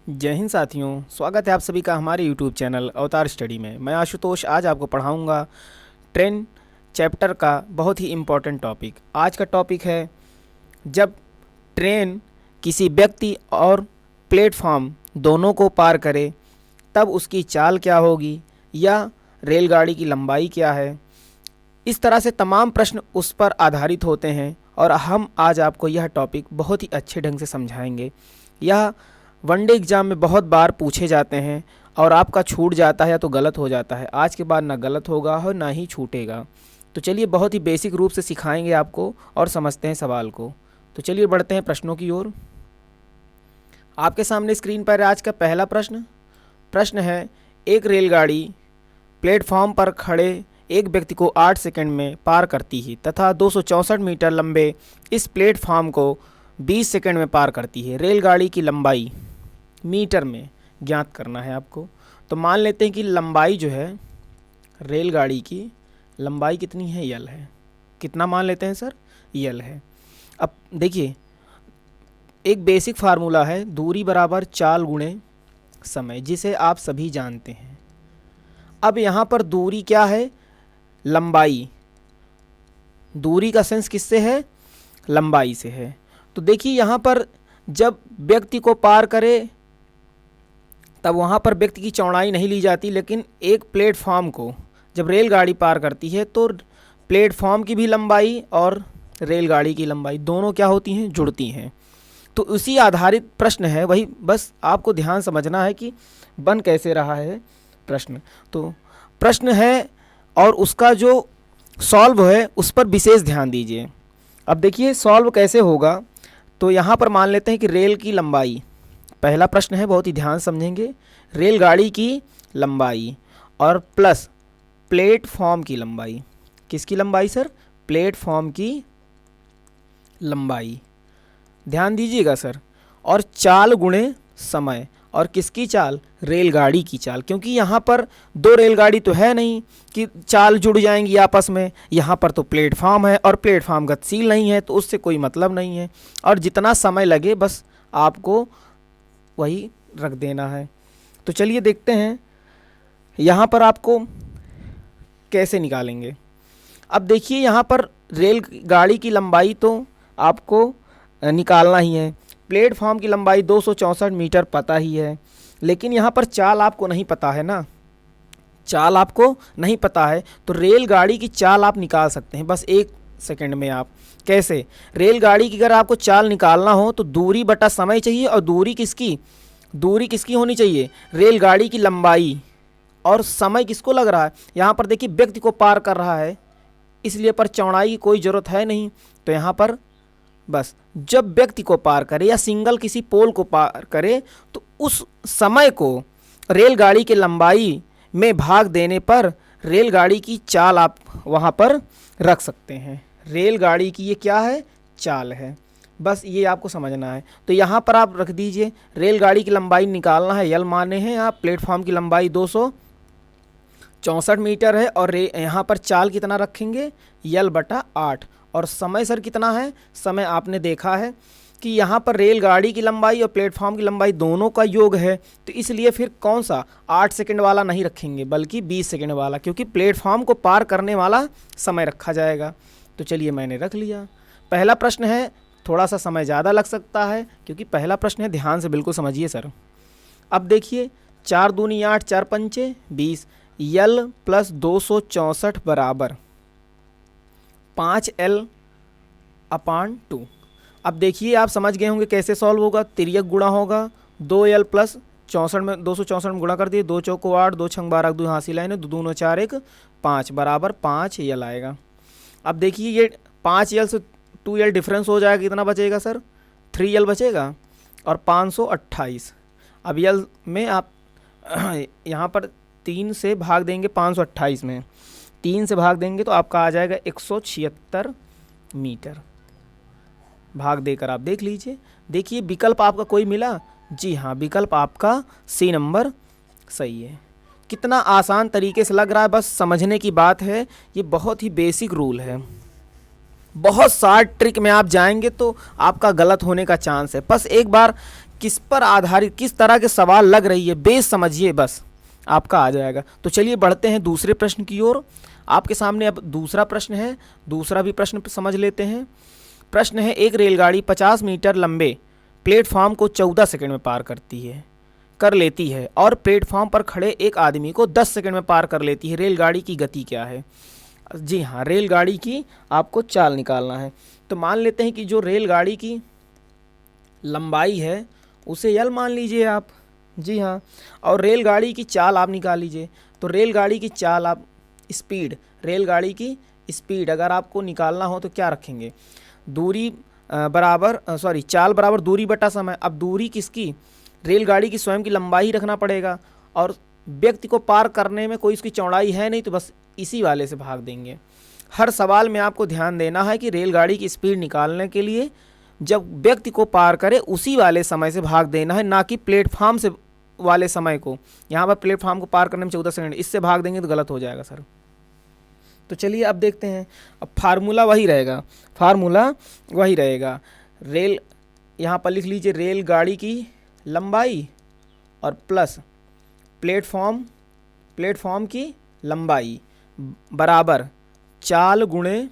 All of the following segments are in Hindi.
जय हिंद साथियों, स्वागत है आप सभी का हमारे YouTube चैनल अवतार स्टडी में। मैं आशुतोष आज आपको पढ़ाऊंगा ट्रेन चैप्टर का बहुत ही इम्पोर्टेंट टॉपिक। आज का टॉपिक है जब ट्रेन किसी व्यक्ति और प्लेटफॉर्म दोनों को पार करे तब उसकी चाल क्या होगी या रेलगाड़ी की लंबाई क्या है। इस तरह से तमाम प्रश्न उस पर आधारित होते हैं और हम आज आपको यह टॉपिक बहुत ही अच्छे ढंग से समझाएंगे। यह वनडे एग्ज़ाम में बहुत बार पूछे जाते हैं और आपका छूट जाता है या तो गलत हो जाता है। आज के बाद ना गलत होगा और ना ही छूटेगा। तो चलिए बहुत ही बेसिक रूप से सिखाएंगे आपको और समझते हैं सवाल को। तो चलिए बढ़ते हैं प्रश्नों की ओर। आपके सामने स्क्रीन पर आज का पहला प्रश्न है, एक रेलगाड़ी प्लेटफॉर्म पर खड़े एक व्यक्ति को 8 सेकंड में पार करती है तथा 264 मीटर लंबे इस प्लेटफॉर्म को 20 सेकंड में पार करती है। रेलगाड़ी की लंबाई मीटर में ज्ञात करना है आपको। तो मान लेते हैं कि लंबाई जो है रेलगाड़ी की लंबाई कितनी है, यल है। कितना मान लेते हैं सर, यल है। अब देखिए एक बेसिक फार्मूला है, दूरी बराबर चाल गुणे समय, जिसे आप सभी जानते हैं। अब यहाँ पर दूरी क्या है, लंबाई। दूरी का सेंस किससे है, लंबाई से है। तो देखिए यहाँ पर जब व्यक्ति को पार करे तब वहाँ पर व्यक्ति की चौड़ाई नहीं ली जाती, लेकिन एक प्लेटफॉर्म को जब रेलगाड़ी पार करती है तो प्लेटफॉर्म की भी लंबाई और रेलगाड़ी की लंबाई दोनों क्या होती हैं, जुड़ती हैं। तो उसी आधारित प्रश्न है, वही बस आपको ध्यान समझना है कि बन कैसे रहा है प्रश्न। तो प्रश्न है और उसका जो सॉल्व है उस पर विशेष ध्यान दीजिए। अब देखिए सॉल्व कैसे होगा। तो यहाँ पर मान लेते हैं कि रेल की लंबाई, पहला प्रश्न है, बहुत ही ध्यान समझेंगे। रेलगाड़ी की लंबाई और प्लस प्लेटफॉर्म की लंबाई। किसकी लंबाई सर, प्लेटफॉर्म की लंबाई, ध्यान दीजिएगा सर। और चाल गुणे समय, और किसकी चाल, रेलगाड़ी की चाल। क्योंकि यहाँ पर दो रेलगाड़ी तो है नहीं कि चाल जुड़ जाएंगी आपस में। यहाँ पर तो प्लेटफॉर्म है और प्लेटफॉर्म गतिशील नहीं है, तो उससे कोई मतलब नहीं है। और जितना समय लगे बस आपको वही रख देना है। तो चलिए देखते हैं यहाँ पर आपको कैसे निकालेंगे। अब देखिए यहाँ पर रेलगाड़ी की लंबाई तो आपको निकालना ही है। प्लेटफॉर्म की लंबाई 264 मीटर पता ही है, लेकिन यहाँ पर चाल आपको नहीं पता है ना, चाल आपको नहीं पता है। तो रेलगाड़ी की चाल आप निकाल सकते हैं बस 1 सेकंड में। आप कैसे, रेलगाड़ी की अगर आपको चाल निकालना हो तो दूरी बटा समय चाहिए, और दूरी किसकी होनी चाहिए, रेलगाड़ी की लंबाई। और समय किसको लग रहा है, यहाँ पर देखिए व्यक्ति को पार कर रहा है, इसलिए पर चौड़ाई की कोई ज़रूरत है नहीं। तो यहाँ पर बस जब व्यक्ति को पार करे या सिंगल किसी पोल को पार करे तो उस समय को रेलगाड़ी की लंबाई में भाग देने पर रेलगाड़ी की चाल आप वहाँ पर रख सकते हैं। रेलगाड़ी की ये क्या है, चाल है। बस ये आपको समझना है। तो यहाँ पर आप रख दीजिए, रेलगाड़ी की लंबाई निकालना है, यल माने हैं आप। प्लेटफॉर्म की लंबाई 264 मीटर है और यहाँ पर चाल कितना रखेंगे, यल बटा 8। और समय सर कितना है, समय आपने देखा है कि यहाँ पर रेलगाड़ी की लंबाई और प्लेटफॉर्म की लंबाई दोनों का योग है। तो इसलिए फिर कौन सा 8 सेकंड वाला नहीं रखेंगे बल्कि 20 सेकंड वाला, क्योंकि प्लेटफॉर्म को पार करने वाला समय रखा जाएगा। तो चलिए मैंने रख लिया। पहला प्रश्न है, थोड़ा सा समय ज़्यादा लग सकता है क्योंकि पहला प्रश्न है, ध्यान से बिल्कुल समझिए सर। अब देखिए 4 दूनी 8, 4 पंचे 20, यल प्लस 264 बराबर 5L/2। अब देखिए आप समझ गए होंगे कैसे सॉल्व होगा। तिर्यक गुणा होगा, 2L प्लस 64 में 264 में गुणा कर दिए, 2 चौको 8, 2 छंग 12, 2 हासिल है, 2 दूनो 4 1 5 बराबर 5L आएगा। अब देखिए ये 5L से 2L डिफरेंस हो जाएगा, कितना बचेगा सर, 3L बचेगा और 528। अब यल में आप यहाँ पर 3 से भाग देंगे, 528 में 3 से भाग देंगे तो आपका आ जाएगा 176 मीटर। भाग देकर आप देख लीजिए। देखिए विकल्प आपका कोई मिला, जी हाँ, विकल्प आपका सी नंबर सही है। कितना आसान तरीके से लग रहा है, बस समझने की बात है। ये बहुत ही बेसिक रूल है। बहुत शार्ट ट्रिक में आप जाएंगे तो आपका गलत होने का चांस है। बस एक बार किस पर आधारित, किस तरह के सवाल लग रही है, बेस समझिए, बस आपका आ जाएगा। तो चलिए बढ़ते हैं दूसरे प्रश्न की ओर। आपके सामने अब दूसरा प्रश्न है, दूसरा भी प्रश्न समझ लेते हैं। प्रश्न है, एक रेलगाड़ी 50 मीटर लंबे प्लेटफॉर्म को 14 सेकंड में पार कर लेती है और प्लेटफॉर्म पर खड़े एक आदमी को 10 सेकंड में पार कर लेती है। रेलगाड़ी की गति क्या है? जी हाँ, रेलगाड़ी की आपको चाल निकालना है। तो मान लेते हैं कि जो रेलगाड़ी की लंबाई है उसे यल मान लीजिए आप। जी हाँ, और रेलगाड़ी की चाल आप निकाल लीजिए। तो रेलगाड़ी की चाल आप स्पीड, रेलगाड़ी की स्पीड अगर आपको निकालना हो तो क्या रखेंगे? दूरी चाल बराबर दूरी बटा समय। अब दूरी किसकी? रेलगाड़ी की स्वयं की लंबाई रखना पड़ेगा, और व्यक्ति को पार करने में कोई उसकी चौड़ाई है नहीं, तो बस इसी वाले से भाग देंगे। हर सवाल में आपको ध्यान देना है कि रेलगाड़ी की स्पीड निकालने के लिए जब व्यक्ति को पार करे उसी वाले समय से भाग देना है, ना कि प्लेटफार्म से वाले समय को। यहाँ पर प्लेटफार्म को पार करने में 14 सेकंड, इससे भाग देंगे तो गलत हो जाएगा सर। तो चलिए अब देखते हैं। अब फार्मूला वही रहेगा, रेल, यहाँ पर लिख लीजिए रेलगाड़ी की लंबाई और प्लस प्लेटफॉर्म की लंबाई बराबर चाल गुणे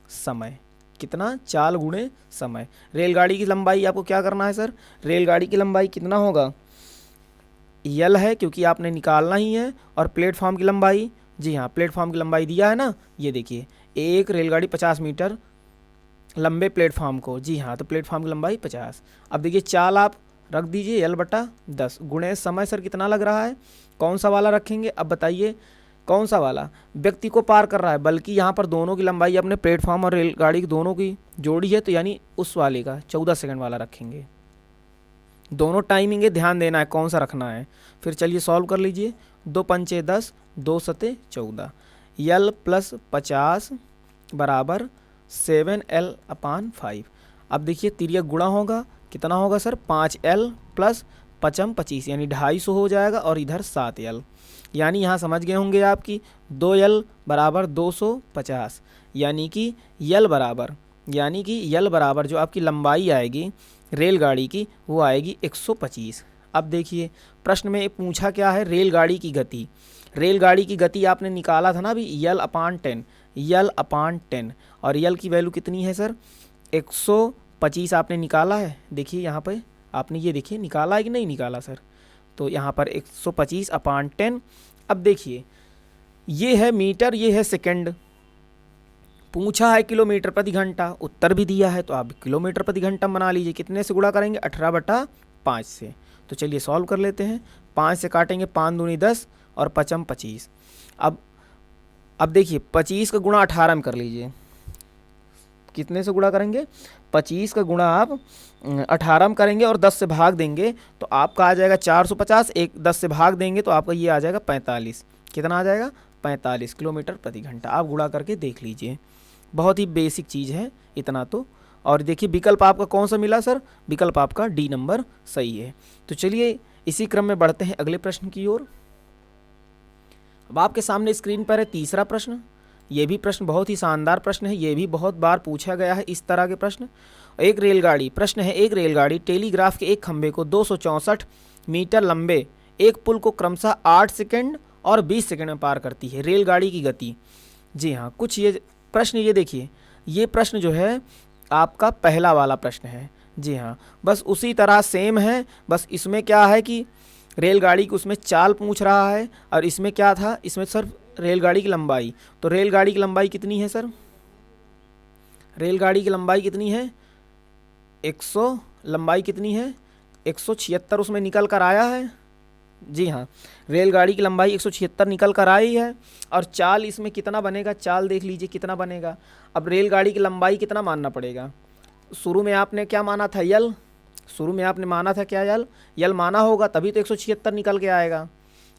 समय। कितना? चाल गुणे समय। रेलगाड़ी की लंबाई आपको क्या करना है सर? रेलगाड़ी की लंबाई कितना होगा? यल है क्योंकि आपने निकालना ही है, और प्लेटफॉर्म की लंबाई, जी हाँ प्लेटफॉर्म की लंबाई दिया है ना, ये देखिए, एक रेलगाड़ी 50 मीटर लंबे प्लेटफॉर्म को, जी हाँ, तो प्लेटफॉर्म की लंबाई 50। अब देखिए चाल आप रख दीजिए यल बटा 10 गुणे समय। सर कितना लग रहा है? कौन सा वाला रखेंगे? अब बताइए कौन सा वाला? व्यक्ति को पार कर रहा है, बल्कि यहाँ पर दोनों की लंबाई अपने प्लेटफॉर्म और रेलगाड़ी की दोनों की जोड़ी है, तो यानी उस वाले का 14 सेकंड वाला रखेंगे। दोनों टाइमिंग है, ध्यान देना है कौन सा रखना है। फिर चलिए सॉल्व कर लीजिए। 2 पंचे 10, 2 सते 14, यल प्लस 50 बराबर 7L/5। अब देखिए तिर्यक गुणा होगा, कितना होगा सर? 5L प्लस 5 25 यानी 250 हो जाएगा, और इधर 7L, यानी यहाँ समझ गए होंगे आपकी 2L बराबर 250, यानी कि यल बराबर जो आपकी लंबाई आएगी रेलगाड़ी की वो आएगी 125। अब देखिए प्रश्न में पूछा क्या है? रेलगाड़ी की गति। रेलगाड़ी की गति आपने निकाला था ना अभी, यल/10, और यल की वैल्यू कितनी है सर? 125 आपने निकाला है। देखिए यहाँ पे आपने ये देखिए निकाला है कि नहीं निकाला सर? तो यहाँ पर 125/10। अब देखिए ये है मीटर, ये है सेकंड। पूछा है किलोमीटर प्रति घंटा, उत्तर भी दिया है, तो आप किलोमीटर प्रति घंटा बना लीजिए। कितने से गुणा करेंगे? 18/5 से। तो चलिए सॉल्व कर लेते हैं। 5 से काटेंगे, 5 दूनी 10 और 5 25। अब देखिए 25 का गुणा 18 में कर लीजिए। कितने से गुणा करेंगे? 25 का गुणा आप 18 में करेंगे और 10 से भाग देंगे तो आपका आ जाएगा 450। 10 से भाग देंगे तो आपका ये आ जाएगा 45। कितना आ जाएगा? 45 किलोमीटर प्रति घंटा। आप गुणा करके देख लीजिए, बहुत ही बेसिक चीज़ है इतना तो। और देखिए विकल्प आपका कौन सा मिला सर? विकल्प आपका डी नंबर सही है। तो चलिए इसी क्रम में बढ़ते हैं अगले प्रश्न की ओर। अब आपके सामने स्क्रीन पर है तीसरा प्रश्न। ये भी प्रश्न बहुत ही शानदार प्रश्न है, ये भी बहुत बार पूछा गया है इस तरह के प्रश्न। एक रेलगाड़ी टेलीग्राफ के एक खंभे को 264 मीटर लंबे एक पुल को क्रमशः 8 सेकंड और 20 सेकंड में पार करती है। रेलगाड़ी की गति। जी हाँ, कुछ ये प्रश्न, ये देखिए, ये प्रश्न जो है आपका पहला वाला प्रश्न है। जी हाँ, बस उसी तरह सेम है, बस इसमें क्या है कि रेलगाड़ी की उसमें चाल पूछ रहा है, और इसमें क्या था? इसमें सिर्फ रेलगाड़ी की लंबाई। तो रेलगाड़ी की लंबाई कितनी है सर? रेलगाड़ी की लंबाई कितनी है? 176 उसमें निकल कर आया है। जी हाँ, रेलगाड़ी की लंबाई 176 निकल कर आई है। और चाल इसमें कितना बनेगा? चाल देख लीजिए कितना बनेगा। अब रेलगाड़ी की लंबाई कितना मानना पड़ेगा? शुरू में आपने क्या माना था? यल। शुरू में आपने माना था क्या? यल माना होगा तभी तो 176 निकल के आएगा।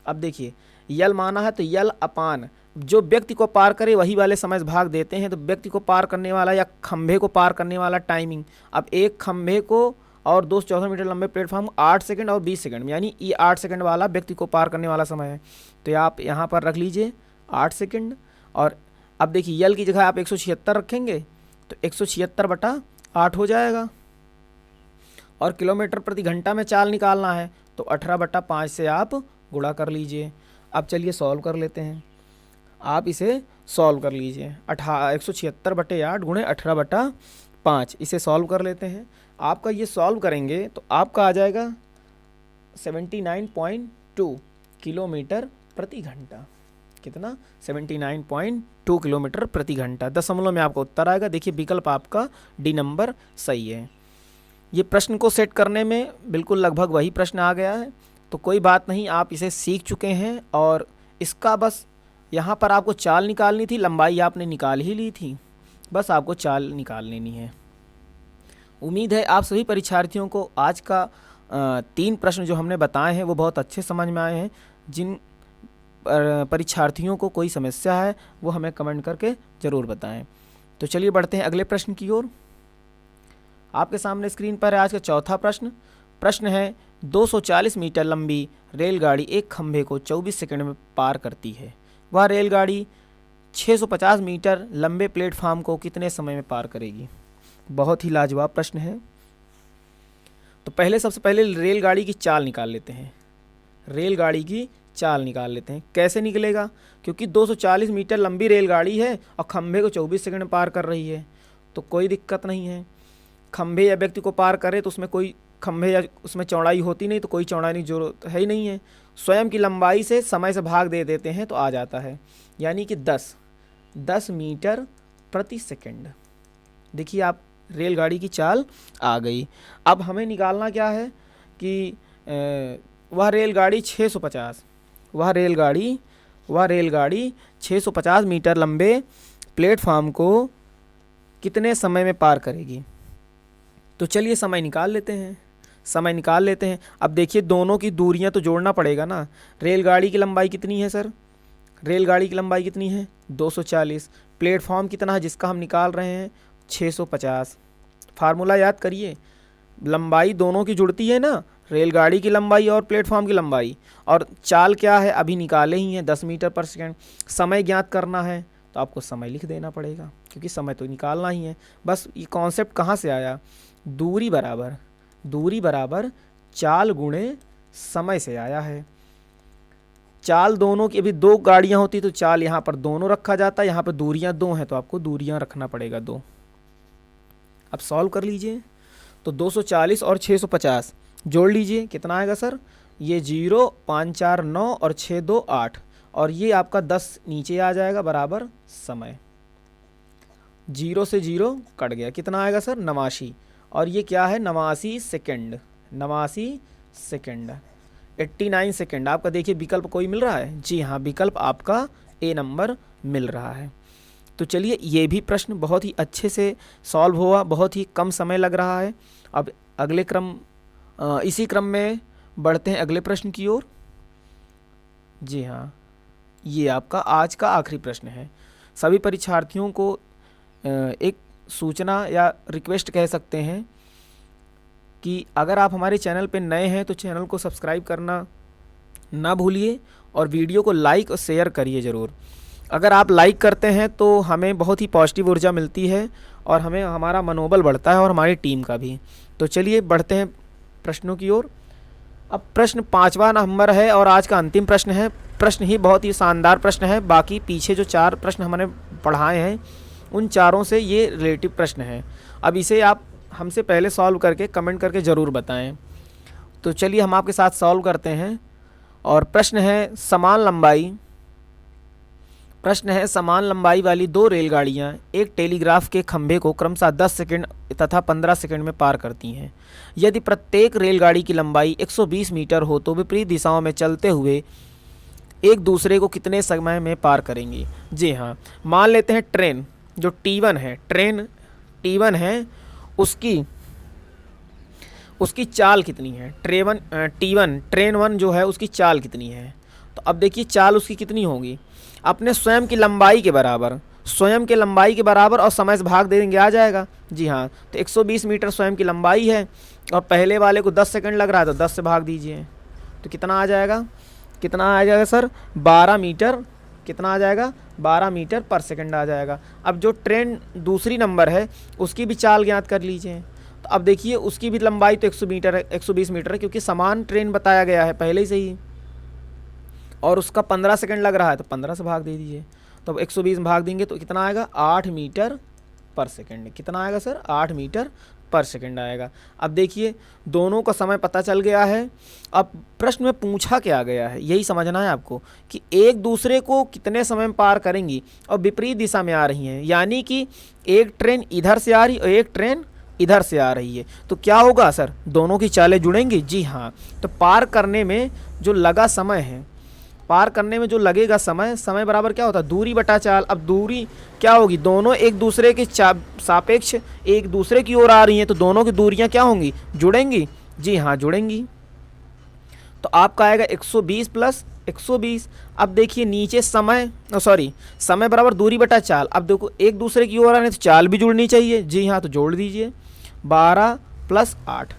अब देखिए यल माना है तो यल अपान जो व्यक्ति को पार करे वही वाले समय से भाग देते हैं। तो व्यक्ति को पार करने वाला या खंभे को पार करने वाला टाइमिंग, अब एक खंभे को और 214 मीटर लंबे प्लेटफॉर्म 8 सेकंड और 20 सेकंड में, यानी ये 8 सेकंड वाला व्यक्ति को पार करने वाला समय है। तो आप यहाँ पर रख लीजिए 8 सेकंड। और अब देखिए यल की जगह आप 176 रखेंगे तो 176/8 हो जाएगा। और किलोमीटर प्रति घंटा में चाल निकालना है तो 18/5 से आप गुणा कर लीजिए। अब चलिए सॉल्व कर लेते हैं। आप इसे सॉल्व कर लीजिए। 176/8 गुणे 18/5, इसे सॉल्व कर लेते हैं। आपका ये सॉल्व करेंगे तो आपका आ जाएगा 79.2 किलोमीटर प्रति घंटा। कितना? 79.2 किलोमीटर प्रति घंटा। दशमलव में आपका उत्तर आएगा। देखिए विकल्प आपका डी नंबर सही है। ये प्रश्न को सेट करने में बिल्कुल लगभग वही प्रश्न आ गया है, तो कोई बात नहीं, आप इसे सीख चुके हैं। और इसका बस यहाँ पर आपको चाल निकालनी थी, लंबाई आपने निकाल ही ली थी, बस आपको चाल निकाल लेनी है। उम्मीद है आप सभी परीक्षार्थियों को आज का 3 प्रश्न जो हमने बताए हैं वो बहुत अच्छे समझ में आए हैं। जिन परीक्षार्थियों को कोई समस्या है वो हमें कमेंट करके ज़रूर बताएं। तो चलिए बढ़ते हैं अगले प्रश्न की ओर। आपके सामने स्क्रीन पर है आज का चौथा प्रश्न। प्रश्न है 240 मीटर लंबी रेलगाड़ी एक खंभे को 24 सेकंड में पार करती है। वह रेलगाड़ी 650 मीटर लंबे प्लेटफार्म को कितने समय में पार करेगी? बहुत ही लाजवाब प्रश्न है। तो सबसे पहले रेलगाड़ी की चाल निकाल लेते हैं। रेलगाड़ी की चाल निकाल लेते हैं। कैसे निकलेगा? क्योंकि 240 मीटर लंबी रेलगाड़ी है और खंभे को 24 सेकंड में पार कर रही है, तो कोई दिक्कत नहीं है। खंभे या व्यक्ति को पार करे तो उसमें कोई खंभे या उसमें चौड़ाई होती नहीं, तो कोई चौड़ाई की जरूरत है ही नहीं है। स्वयं की लंबाई से समय से भाग दे देते हैं तो आ जाता है, यानी कि 10 मीटर प्रति सेकंड। देखिए आप रेलगाड़ी की चाल आ गई। अब हमें निकालना क्या है कि वह रेलगाड़ी 650 मीटर लंबे प्लेटफार्म को कितने समय में पार करेगी। तो चलिए समय निकाल लेते हैं। अब देखिए दोनों की दूरियां तो जोड़ना पड़ेगा ना। रेलगाड़ी की लंबाई कितनी है सर? रेलगाड़ी की लंबाई कितनी है? 240। प्लेटफॉर्म कितना है जिसका हम निकाल रहे हैं? 650। फार्मूला याद करिए, लंबाई दोनों की जुड़ती है ना, रेलगाड़ी की लंबाई और प्लेटफॉर्म की लंबाई। और चाल क्या है अभी निकाले ही है, 10 मीटर पर सेकंड। समय ज्ञात करना है तो आपको समय लिख देना पड़ेगा, क्योंकि समय तो निकालना ही है। बस ये कॉन्सेप्ट कहाँ से आया? दूरी बराबर चाल गुणे समय से आया है। चाल दोनों की, अभी 2 गाड़ियां होती तो चाल यहाँ पर दोनों रखा जाता, यहाँ पर दूरियां 2 हैं तो आपको दूरियां रखना पड़ेगा 2। अब सॉल्व कर लीजिए। तो 240 और 650 जोड़ लीजिए, कितना आएगा सर? ये 0, 5, 4, 9 और 6, 2, 8, और ये आपका 10 नीचे आ जाएगा बराबर समय। 0 से 0 कट गया, कितना आएगा सर? 89। और ये क्या है? 89 सेकेंड। 89 सेकेंड। आपका देखिए विकल्प कोई मिल रहा है? जी हाँ, विकल्प आपका ए नंबर मिल रहा है। तो चलिए ये भी प्रश्न बहुत ही अच्छे से सॉल्व हुआ, बहुत ही कम समय लग रहा है। अब अगले इसी क्रम में बढ़ते हैं अगले प्रश्न की ओर। जी हाँ, ये आपका आज का आखिरी प्रश्न है। सभी परीक्षार्थियों को एक सूचना या रिक्वेस्ट कह सकते हैं कि अगर आप हमारे चैनल पे नए हैं तो चैनल को सब्सक्राइब करना ना भूलिए और वीडियो को लाइक और शेयर करिए ज़रूर। अगर आप लाइक करते हैं तो हमें बहुत ही पॉजिटिव ऊर्जा मिलती है और हमें हमारा मनोबल बढ़ता है और हमारी टीम का भी। तो चलिए बढ़ते हैं प्रश्नों की ओर। अब प्रश्न 5वां नंबर है और आज का अंतिम प्रश्न है। प्रश्न ही बहुत ही शानदार प्रश्न है। बाकी पीछे जो 4 प्रश्न हमने पढ़ाए हैं उन चारों से ये रिलेटिव प्रश्न है। अब इसे आप हमसे पहले सॉल्व करके कमेंट करके ज़रूर बताएं। तो चलिए हम आपके साथ सॉल्व करते हैं। और प्रश्न है समान लंबाई वाली 2 रेलगाड़ियां एक टेलीग्राफ के खंभे को क्रमशः 10 सेकंड तथा 15 सेकंड में पार करती हैं। यदि प्रत्येक रेलगाड़ी की लंबाई 120 मीटर हो तो विपरीत दिशाओं में चलते हुए एक दूसरे को कितने समय में पार करेंगी? जी हाँ, मान लेते हैं ट्रेन जो T1 है, ट्रेन T1 है, उसकी चाल कितनी है? ट्रेन 1 जो है उसकी चाल कितनी है? तो अब देखिए चाल उसकी कितनी होगी? अपने स्वयं की लंबाई के बराबर और समय से भाग दे देंगे, आ जाएगा। जी हाँ, तो 120 मीटर स्वयं की लंबाई है और पहले वाले को 10 सेकंड लग रहा है तो 10 से भाग दीजिए, तो कितना आ जाएगा सर? 12 मीटर। कितना आ जाएगा? 12 मीटर पर सेकंड आ जाएगा। अब जो ट्रेन दूसरी नंबर है उसकी भी चाल ज्ञात कर लीजिए। तो अब देखिए उसकी भी लंबाई तो 100 मीटर है, 120 मीटर है, क्योंकि समान ट्रेन बताया गया है पहले से ही, और उसका 15 सेकंड लग रहा है, तो 15 से भाग दे दीजिए। तो अब 120 में भाग देंगे तो कितना आएगा, 8 मीटर पर सेकंड। कितना आएगा सर, 8 मीटर पर सेकंड आएगा। अब देखिए दोनों का समय पता चल गया है। अब प्रश्न में पूछा क्या गया है, यही समझना है आपको कि एक दूसरे को कितने समय में पार करेंगी और विपरीत दिशा में आ रही हैं, यानी कि एक ट्रेन इधर से आ रही और एक ट्रेन इधर से आ रही है, तो क्या होगा सर, दोनों की चालें जुड़ेंगी। जी हाँ, तो पार करने में जो लगा समय है, पार करने में जो लगेगा समय, समय बराबर क्या होता है, दूरी बटा चाल। अब दूरी क्या होगी, दोनों एक दूसरे के सापेक्ष एक दूसरे की ओर आ रही हैं, तो दोनों की दूरियां क्या होंगी, जुड़ेंगी। जी हाँ, जुड़ेंगी। तो आपका आएगा 120 प्लस 120। अब देखिए नीचे समय, समय बराबर दूरी बटा चाल। अब देखो एक दूसरे की ओर आ रहे हैं तो चाल भी जुड़नी चाहिए। जी हाँ, तो जोड़ दीजिए 12 प्लस 8।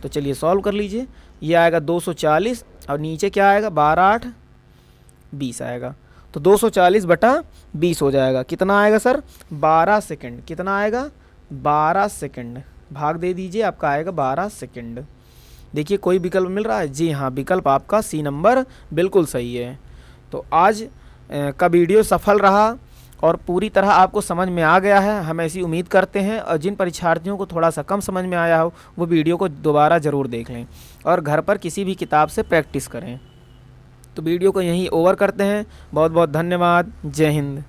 तो चलिए सॉल्व कर लीजिए। ये आएगा 240 और नीचे क्या आएगा, 12 8 20 आएगा। तो 240 बटा 20 हो जाएगा। कितना आएगा सर, 12 सेकंड। कितना आएगा, 12 सेकंड। भाग दे दीजिए, आपका आएगा 12 सेकंड। देखिए कोई विकल्प मिल रहा है। जी हाँ, विकल्प आपका सी नंबर बिल्कुल सही है। तो आज का वीडियो सफल रहा और पूरी तरह आपको समझ में आ गया है, हम ऐसी उम्मीद करते हैं। और जिन परीक्षार्थियों को थोड़ा सा कम समझ में आया हो वो वीडियो को दोबारा ज़रूर देख लें और घर पर किसी भी किताब से प्रैक्टिस करें। तो वीडियो को यहीं ओवर करते हैं। बहुत बहुत धन्यवाद। जय हिंद।